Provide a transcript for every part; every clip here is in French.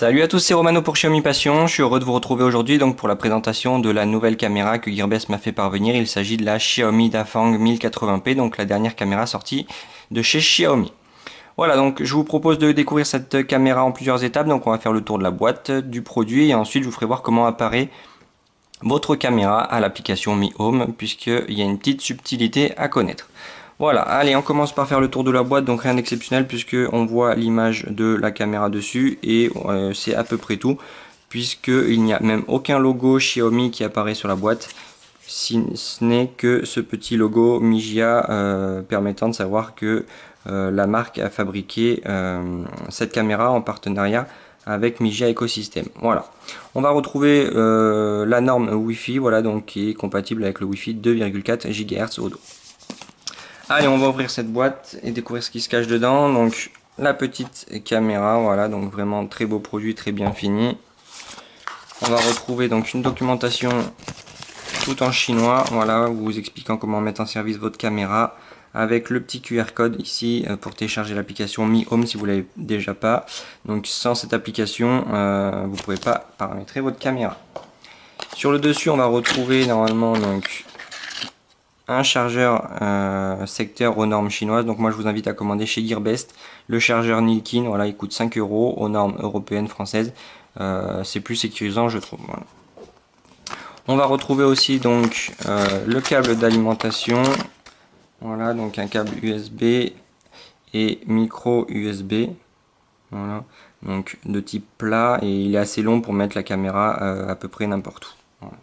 Salut à tous, c'est Romano pour Xiaomi Passion. Je suis heureux de vous retrouver aujourd'hui donc pour la présentation de la nouvelle caméra que Gearbest m'a fait parvenir. Il s'agit de la Xiaomi Dafang 1080p, donc la dernière caméra sortie de chez Xiaomi. Voilà, donc je vous propose de découvrir cette caméra en plusieurs étapes. Donc on va faire le tour de la boîte, du produit et ensuite je vous ferai voir comment apparaît votre caméra à l'application Mi Home, puisqu'il y a une petite subtilité à connaître. Voilà, allez, on commence par faire le tour de la boîte, donc rien d'exceptionnel puisque on voit l'image de la caméra dessus et c'est à peu près tout, puisqu'il n'y a même aucun logo Xiaomi qui apparaît sur la boîte, si ce n'est que ce petit logo Mijia permettant de savoir que la marque a fabriqué cette caméra en partenariat avec Mijia Ecosystem. Voilà, on va retrouver la norme Wi-Fi, voilà, donc qui est compatible avec le Wi-Fi 2,4 GHz au dos. Allez, on va ouvrir cette boîte et découvrir ce qui se cache dedans. Donc la petite caméra, voilà, donc vraiment très beau produit, très bien fini. On va retrouver donc une documentation tout en chinois, voilà, vous expliquant comment mettre en service votre caméra, avec le petit QR code ici pour télécharger l'application Mi Home si vous l'avez déjà pas. Donc sans cette application, vous ne pouvez pas paramétrer votre caméra. Sur le dessus, on va retrouver normalement donc un chargeur secteur aux normes chinoises. Donc moi je vous invite à commander chez Gearbest le chargeur Nilkin. Voilà, il coûte 5 € aux normes européennes, françaises. C'est plus sécurisant, je trouve. Voilà. On va retrouver aussi donc le câble d'alimentation. Voilà, donc un câble USB et micro USB. Voilà, donc de type plat, et il est assez long pour mettre la caméra à peu près n'importe où. Voilà.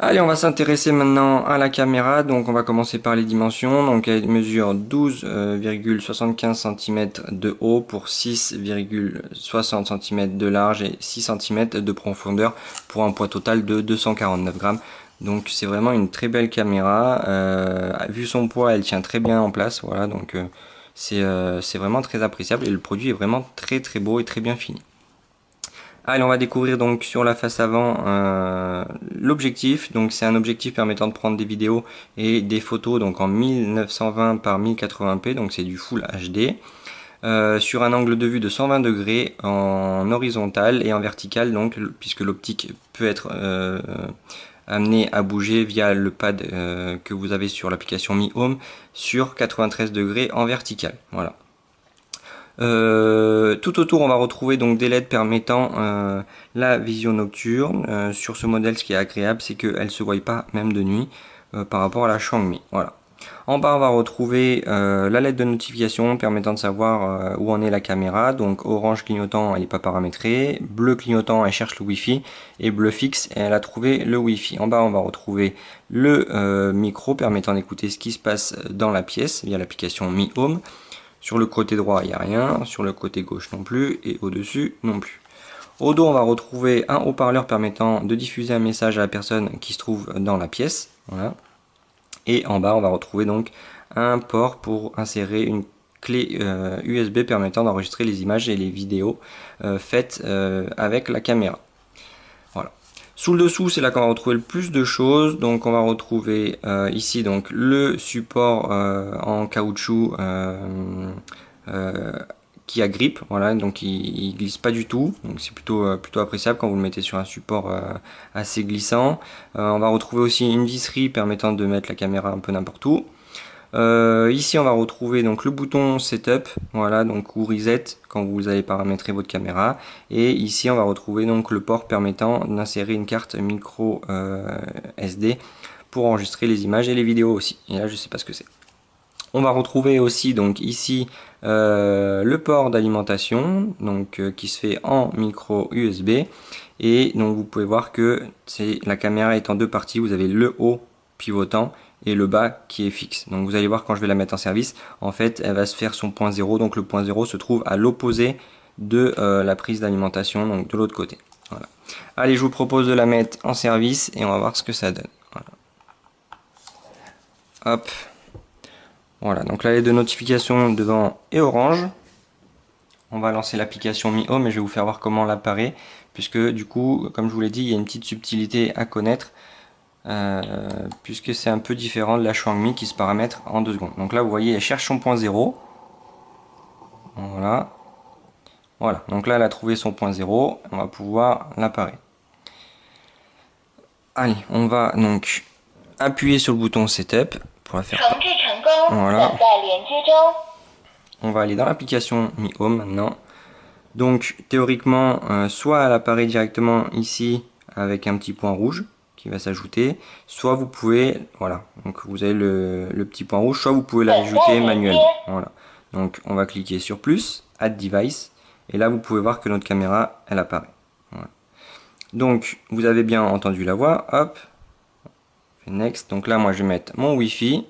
Allez, on va s'intéresser maintenant à la caméra. Donc on va commencer par les dimensions. Donc elle mesure 12,75 cm de haut pour 6,60 cm de large et 6 cm de profondeur pour un poids total de 249 grammes. Donc c'est vraiment une très belle caméra. Vu son poids, elle tient très bien en place. Voilà, donc c'est vraiment très appréciable et le produit est vraiment très beau et très bien fini. Allez, on va découvrir donc sur la face avant l'objectif. Donc c'est un objectif permettant de prendre des vidéos et des photos donc en 1920 par 1080p, donc c'est du Full HD. Sur un angle de vue de 120 degrés en horizontal et en vertical, donc puisque l'optique peut être amenée à bouger via le pad que vous avez sur l'application Mi Home sur 93 degrés en vertical. Voilà. Tout autour on va retrouver donc des LED permettant la vision nocturne. Sur ce modèle, ce qui est agréable, c'est qu'elle ne se voit pas même de nuit par rapport à la Xiaomi. Voilà. En bas on va retrouver la LED de notification permettant de savoir où en est la caméra. Donc orange clignotant, elle n'est pas paramétrée, bleu clignotant, elle cherche le Wi-Fi, et bleu fixe, elle a trouvé le Wi-Fi. En bas on va retrouver le micro permettant d'écouter ce qui se passe dans la pièce via l'application Mi Home. Sur le côté droit, il n'y a rien, sur le côté gauche non plus, et au-dessus non plus. Au dos, on va retrouver un haut-parleur permettant de diffuser un message à la personne qui se trouve dans la pièce. Voilà. Et en bas, on va retrouver donc un port pour insérer une clé USB permettant d'enregistrer les images et les vidéos faites avec la caméra. Voilà. Sous le dessous, c'est là qu'on va retrouver le plus de choses. Donc on va retrouver ici donc le support en caoutchouc qui a grippe, voilà, donc il glisse pas du tout, donc c'est plutôt appréciable quand vous le mettez sur un support assez glissant. On va retrouver aussi une visserie permettant de mettre la caméra un peu n'importe où. Ici on va retrouver donc le bouton setup, voilà, donc ou reset quand vous allez paramétrer votre caméra, et ici on va retrouver donc le port permettant d'insérer une carte micro SD pour enregistrer les images et les vidéos aussi, et là je sais pas ce que c'est. On va retrouver aussi donc ici le port d'alimentation, donc qui se fait en micro USB, et donc vous pouvez voir que la caméra est en deux parties. Vous avez le haut pivotant et le bas qui est fixe. Donc vous allez voir quand je vais la mettre en service, en fait elle va se faire son point 0, donc le point 0 se trouve à l'opposé de la prise d'alimentation, donc de l'autre côté. Voilà. Allez, je vous propose de la mettre en service et on va voir ce que ça donne. Voilà. Hop. Voilà, donc la LED de notification devant est orange. On va lancer l'application Mi Home et je vais vous faire voir comment elle apparaît, puisque du coup, comme je vous l'ai dit, il y a une petite subtilité à connaître, puisque c'est un peu différent de la Xiaomi qui se paramètre en 2 secondes. Donc là, vous voyez, elle cherche son point 0. Voilà. Voilà, donc là elle a trouvé son point 0, on va pouvoir l'apparaître. Allez, on va donc appuyer sur le bouton Setup pour la faire. Voilà. On va aller dans l'application Mi Home maintenant. Donc théoriquement, soit elle apparaît directement ici avec un petit point rouge qui va s'ajouter, soit vous pouvez, voilà, donc vous avez le petit point rouge, soit vous pouvez l'ajouter manuellement. Voilà. Donc on va cliquer sur plus, Add Device, et là vous pouvez voir que notre caméra, elle apparaît. Voilà. Donc vous avez bien entendu la voix, hop, Next. Donc là moi je vais mettre mon Wi-Fi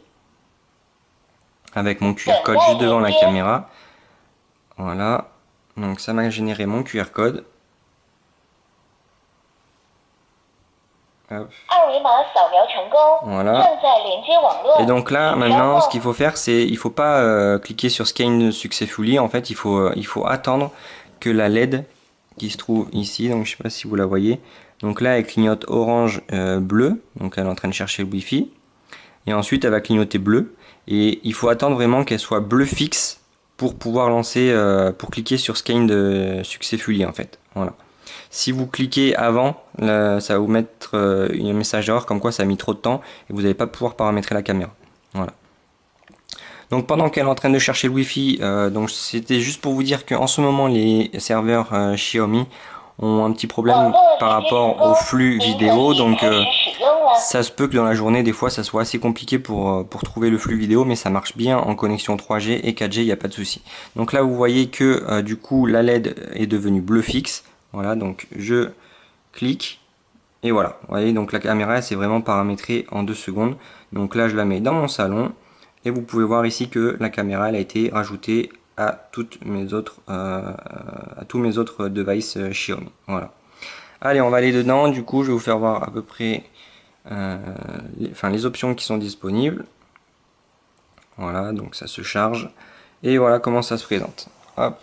avec mon QR code juste devant la caméra. Voilà. Donc ça m'a généré mon QR code. Hop. Voilà. Et donc là maintenant ce qu'il faut faire, c'est il faut pas cliquer sur Scan Successfully. En fait il faut attendre que la LED qui se trouve ici, donc je sais pas si vous la voyez, donc là elle clignote orange bleu, donc elle est en train de chercher le Wi-Fi, et ensuite elle va clignoter bleu, et il faut attendre vraiment qu'elle soit bleu fixe pour pouvoir lancer, pour cliquer sur Scan de Successfully en fait. Voilà. Si vous cliquez avant, là, ça va vous mettre un message d'erreur comme quoi ça a mis trop de temps et vous n'allez pas pouvoir paramétrer la caméra. Voilà. Donc pendant qu'elle est en train de chercher le Wi-Fi, donc c'était juste pour vous dire qu'en ce moment les serveurs Xiaomi ont un petit problème par rapport au flux vidéo, donc ça se peut que dans la journée des fois ça soit assez compliqué pour trouver le flux vidéo, mais ça marche bien en connexion 3G et 4G, il n'y a pas de souci. Donc là vous voyez que du coup la LED est devenue bleu fixe. Voilà, donc je clique et voilà, vous voyez, donc la caméra c'est vraiment paramétrée en 2 secondes. Donc là je la mets dans mon salon et vous pouvez voir ici que la caméra elle a été rajoutée à toutes mes autres à tous mes autres devices Xiaomi. Voilà. Allez, on va aller dedans. Du coup je vais vous faire voir à peu près les options qui sont disponibles. Voilà, donc ça se charge et voilà comment ça se présente. Hop.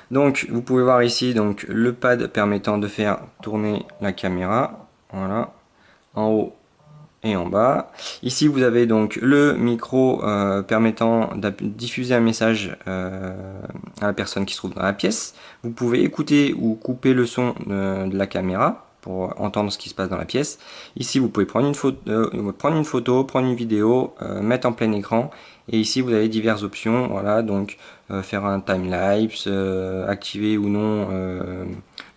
Donc vous pouvez voir ici donc le pad permettant de faire tourner la caméra, voilà, en haut et en bas. Ici vous avez donc le micro permettant de diffuser un message à la personne qui se trouve dans la pièce. Vous pouvez écouter ou couper le son de la caméra pour entendre ce qui se passe dans la pièce. Ici vous pouvez prendre une photo, prendre une vidéo, mettre en plein écran. Et ici vous avez diverses options, voilà, donc faire un time-lapse, activer ou non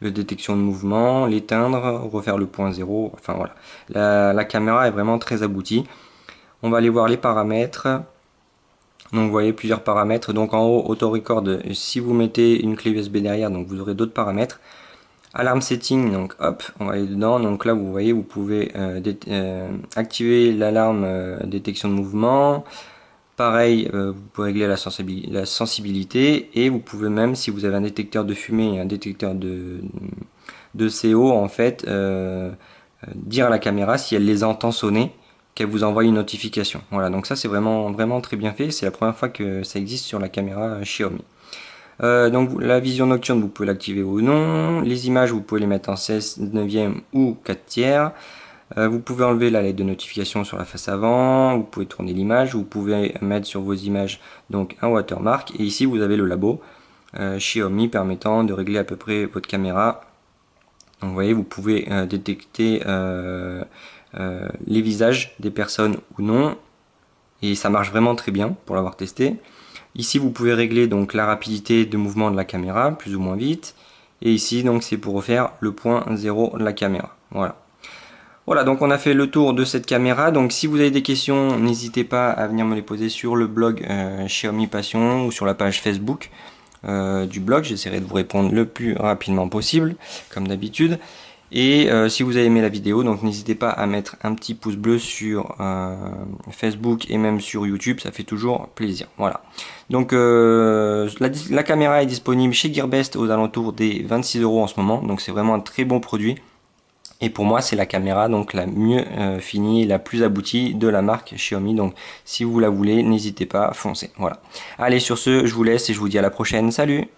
le détection de mouvement, l'éteindre, refaire le point 0, enfin voilà. La caméra est vraiment très aboutie. On va aller voir les paramètres. Donc vous voyez plusieurs paramètres, donc en haut auto record, si vous mettez une clé USB derrière, donc vous aurez d'autres paramètres. Alarm setting, donc hop, on va aller dedans, donc là vous voyez vous pouvez activer l'alarme détection de mouvement. Pareil, vous pouvez régler la sensibilité et vous pouvez même, si vous avez un détecteur de fumée et un détecteur de CO, en fait, dire à la caméra si elle les entend sonner, qu'elle vous envoie une notification. Voilà, donc ça c'est vraiment très bien fait. C'est la première fois que ça existe sur la caméra Xiaomi. Donc la vision nocturne, vous pouvez l'activer ou non. Les images, vous pouvez les mettre en 16 neuvième ou 4 tiers. Vous pouvez enlever la LED de notification sur la face avant, vous pouvez tourner l'image, vous pouvez mettre sur vos images donc un watermark, et ici vous avez le labo Xiaomi permettant de régler à peu près votre caméra. Donc vous voyez, vous pouvez détecter les visages des personnes ou non, et ça marche vraiment très bien pour l'avoir testé. Ici vous pouvez régler donc la rapidité de mouvement de la caméra, plus ou moins vite, et ici donc c'est pour refaire le point 0 de la caméra. Voilà. Voilà, donc on a fait le tour de cette caméra. Donc si vous avez des questions, n'hésitez pas à venir me les poser sur le blog Xiaomi Passion ou sur la page Facebook du blog. J'essaierai de vous répondre le plus rapidement possible, comme d'habitude. Et si vous avez aimé la vidéo, donc n'hésitez pas à mettre un petit pouce bleu sur Facebook et même sur YouTube, ça fait toujours plaisir. Voilà. Donc la caméra est disponible chez Gearbest aux alentours des 26 € en ce moment. Donc c'est vraiment un très bon produit. Et pour moi, c'est la caméra donc la mieux finie, la plus aboutie de la marque Xiaomi. Donc si vous la voulez, n'hésitez pas, foncez. Voilà. Allez, sur ce, je vous laisse et je vous dis à la prochaine. Salut!